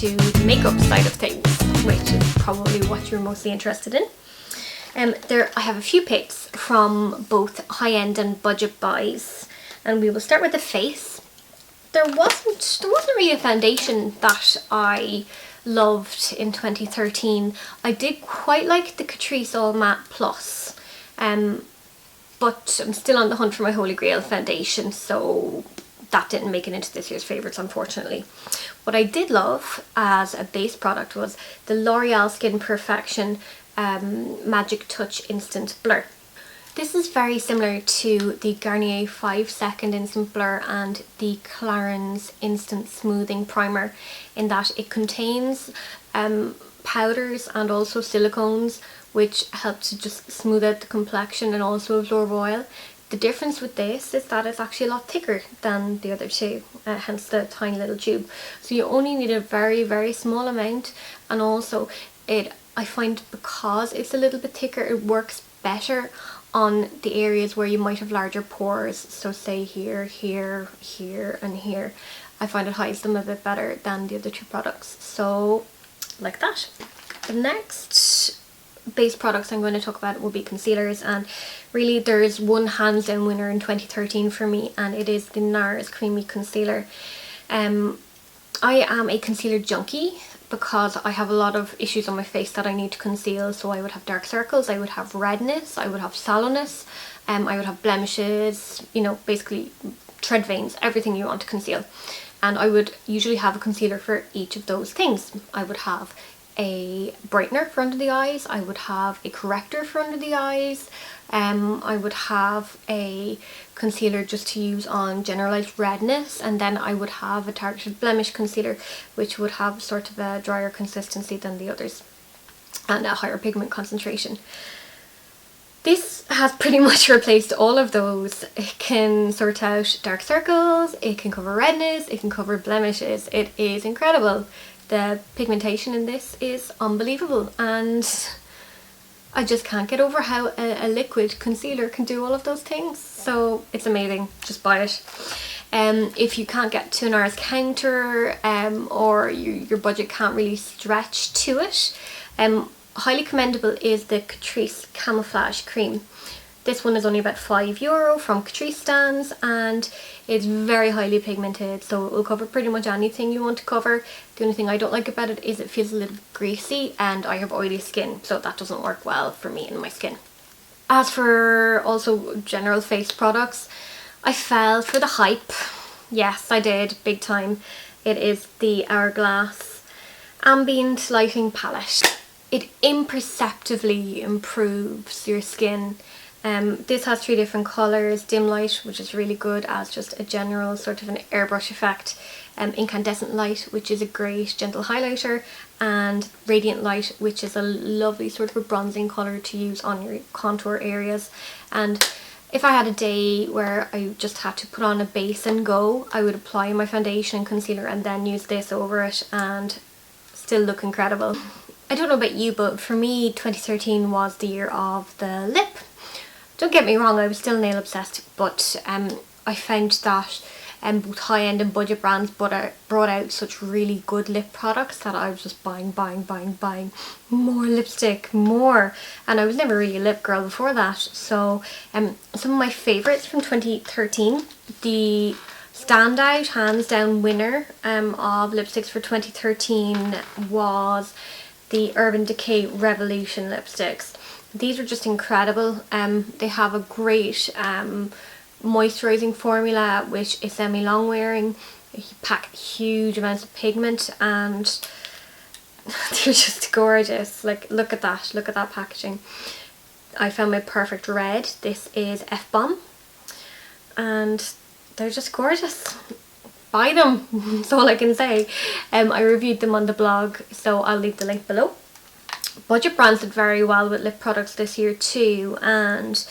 to the makeup side of things, which is probably what you're mostly interested in. I have a few picks from both high-end and budget buys, and we will start with the face. There wasn't really a foundation that I loved in 2013. I did quite like the Catrice All Matte Plus, but I'm still on the hunt for my Holy Grail foundation, so that didn't make it into this year's favourites, unfortunately. What I did love as a base product was the L'Oreal Skin Perfection Magic Touch Instant Blur. This is very similar to the Garnier 5 Second Instant Blur and the Clarins Instant Smoothing Primer, in that it contains powders and also silicones which help to just smooth out the complexion and also absorb oil. The difference with this is that it's actually a lot thicker than the other two, hence the tiny little tube. So you only need a very, very small amount, and also I find because it's a little bit thicker, it works better on the areas where you might have larger pores. So say here, here, here and here. I find it hides them a bit better than the other two products. So like that. The next base products I'm going to talk about will be concealers, and really there's one hands down winner in 2013 for me, and it is the NARS Creamy Concealer. I am a concealer junkie because I have a lot of issues on my face that I need to conceal. So I would have dark circles, I would have redness, I would have sallowness, I would have blemishes, you know, basically tread veins, everything you want to conceal. And I would usually have a concealer for each of those things. I would have a brightener for under the eyes, I would have a corrector for under the eyes, I would have a concealer just to use on generalized redness, and then I would have a targeted blemish concealer which would have sort of a drier consistency than the others and a higher pigment concentration. This has pretty much replaced all of those. It can sort out dark circles, it can cover redness, it can cover blemishes. It is incredible. The pigmentation in this is unbelievable, and I just can't get over how a liquid concealer can do all of those things. So it's amazing, just buy it. If you can't get to an NARS counter, or your budget can't really stretch to it, highly commendable is the Catrice Camouflage Cream. This one is only about €5 from Catrice stands, and it's very highly pigmented, so it will cover pretty much anything you want to cover. The only thing I don't like about it is it feels a little greasy, and I have oily skin, so that doesn't work well for me and my skin. As for also general face products, I fell for the hype. Yes, I did, big time. It is the Hourglass Ambient Lighting Palette. It imperceptibly improves your skin. This has 3 different colours: dim light, which is really good as just a general sort of an airbrush effect, incandescent light, which is a great gentle highlighter, and radiant light, which is a lovely sort of a bronzing colour to use on your contour areas. And if I had a day where I just had to put on a base and go, I would apply my foundation and concealer and then use this over it and still look incredible. I don't know about you, but for me 2013 was the year of the lip. Don't get me wrong, I was still nail obsessed, but I found that both high-end and budget brands brought out such really good lip products that I was just buying more lipstick, more. And I was never really a lip girl before that. So some of my favourites from 2013, the standout, hands down winner of lipsticks for 2013 was the Urban Decay Revolution lipsticks. These are just incredible. They have a great moisturising formula which is semi-long wearing. You pack huge amounts of pigment and they're just gorgeous. Like, look at that packaging. I found my perfect red. This is F-Bomb, and they're just gorgeous. Buy them, that's all I can say. I reviewed them on the blog, so I'll leave the link below. Budget brands did very well with lip products this year too, and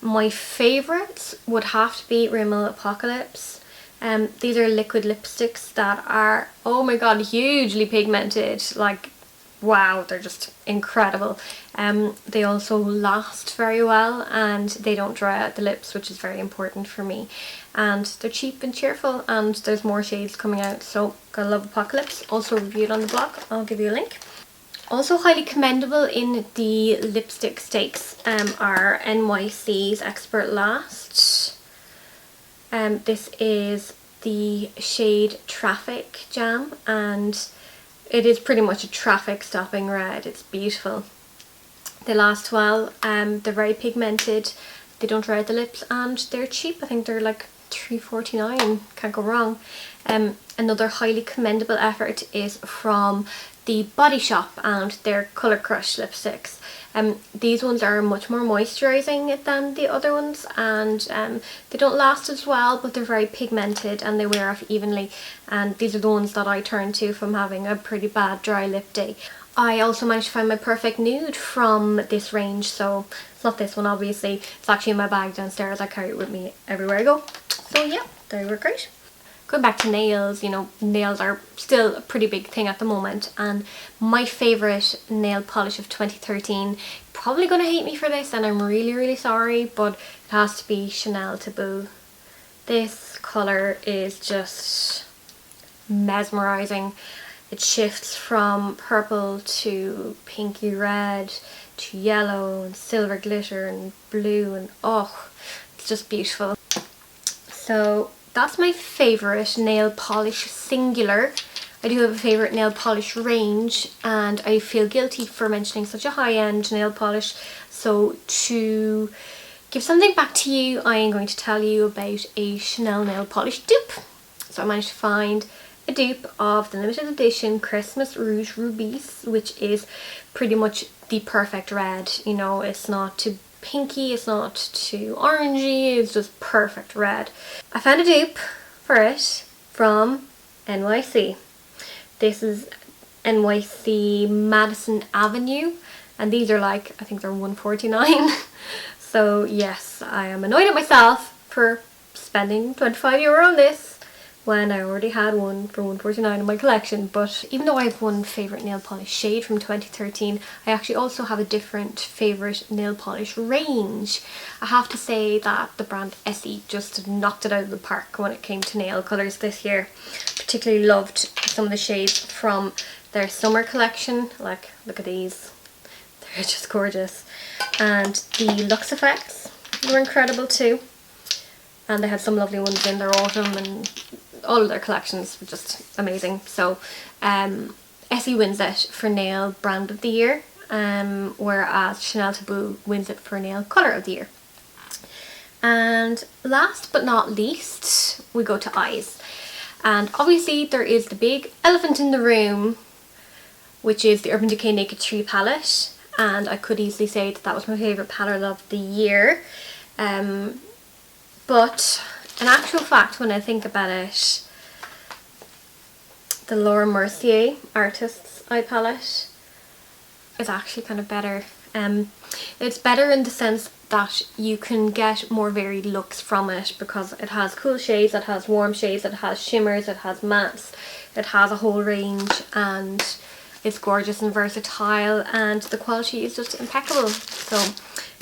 my favourites would have to be Rimmel Apocalypse. These are liquid lipsticks that are, oh my god, hugely pigmented, like wow, they're just incredible. They also last very well and they don't dry out the lips, which is very important for me. And they're cheap and cheerful, and there's more shades coming out, so gotta love Apocalypse. Also reviewed on the blog, I'll give you a link. Also highly commendable in the lipstick stakes are NYC's Expert Last. This is the shade Traffic Jam, and it is pretty much a traffic stopping red. It's beautiful. They last well, they're very pigmented, they don't dry out the lips, and they're cheap. I think they're like $3.49, can't go wrong. Another highly commendable effort is from the Body Shop and their Colour Crush lipsticks. These ones are much more moisturising than the other ones, and they don't last as well, but they're very pigmented and they wear off evenly, and these are the ones that I turn to if I'm having a pretty bad dry lip day. I also managed to find my perfect nude from this range, so it's not this one obviously, it's actually in my bag downstairs. I carry it with me everywhere I go. So yeah, they were great. Going back to nails, you know, nails are still a pretty big thing at the moment, and my favourite nail polish of 2013, probably going to hate me for this and I'm really sorry, but it has to be Chanel Taboo. This colour is just mesmerising. It shifts from purple to pinky red to yellow and silver glitter and blue, and oh, it's just beautiful. So that's my favourite nail polish singular. I do have a favourite nail polish range, and I feel guilty for mentioning such a high-end nail polish. So to give something back to you, I am going to tell you about a Chanel nail polish dupe. So I managed to find a dupe of the limited edition Christmas Rouge Rubis, which is pretty much the perfect red. You know, it's not too pinky, it's not too orangey, it's just perfect red. I found a dupe for it from NYC. This is NYC Madison Avenue, and these are like, I think they're $1.49. So yes, I am annoyed at myself for spending €25 on this when I already had one for $1.49 in my collection. But even though I have one favourite nail polish shade from 2013, I actually also have a different favourite nail polish range. I have to say that the brand Essie just knocked it out of the park when it came to nail colours this year. Particularly loved some of the shades from their summer collection. Like, look at these, they're just gorgeous. And the Luxe Effects were incredible too, and they had some lovely ones in their autumn, and all of their collections were just amazing. So Essie wins it for Nail Brand of the Year, whereas Chanel Taboo wins it for Nail Colour of the Year. And last but not least, we go to eyes. And obviously there is the big elephant in the room, which is the Urban Decay Naked Tree palette. And I could easily say that that was my favourite palette of the year. But in actual fact, when I think about it, the Laura Mercier Artist's Eye Palette is actually kind of better. It's better in the sense that you can get more varied looks from it, because it has cool shades, it has warm shades, it has shimmers, it has mattes, it has a whole range, and it's gorgeous and versatile, and the quality is just impeccable. So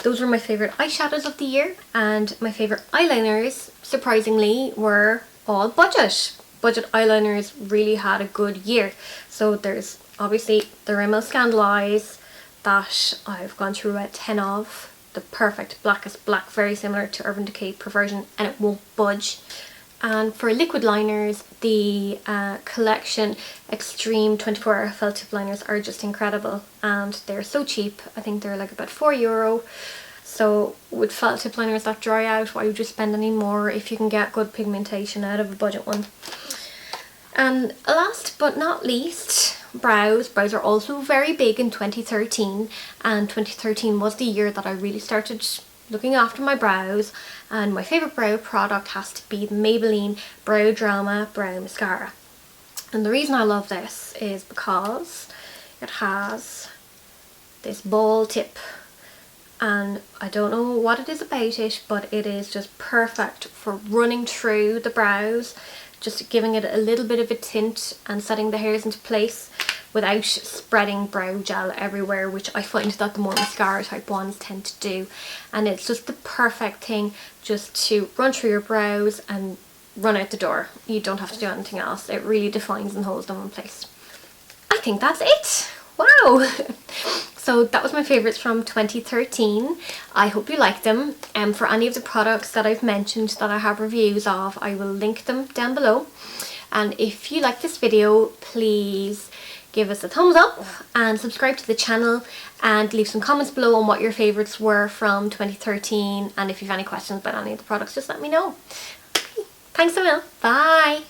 those were my favourite eyeshadows of the year, and my favourite eyeliners, surprisingly, were all budget. Budget eyeliners really had a good year. So there's obviously the Rimmel Scandaleyes that I've gone through about 10 of. The perfect blackest black, very similar to Urban Decay Perversion, and it won't budge. And for liquid liners, the Collection Extreme 24-hour felt tip liners are just incredible, and they're so cheap. I think they're like about €4. So with felt tip liners that dry out, why would you spend any more if you can get good pigmentation out of a budget one? And last but not least, brows. Brows are also very big in 2013, and 2013 was the year that I really started looking after my brows, and my favourite brow product has to be the Maybelline Brow Drama Brow Mascara. And the reason I love this is because it has this ball tip, and I don't know what it is about it, but it is just perfect for running through the brows, just giving it a little bit of a tint and setting the hairs into place. without spreading brow gel everywhere, which I find that the more mascara type ones tend to do. And it's just the perfect thing just to run through your brows and run out the door. You don't have to do anything else. It really defines and holds them in place. I think that's it. Wow. So that was my favourites from 2013. I hope you liked them. For any of the products that I've mentioned that I have reviews of, I will link them down below. And if you like this video, please give us a thumbs up and subscribe to the channel, and leave some comments below on what your favourites were from 2013, and if you have any questions about any of the products, just let me know. Okay, thanks a million. Bye.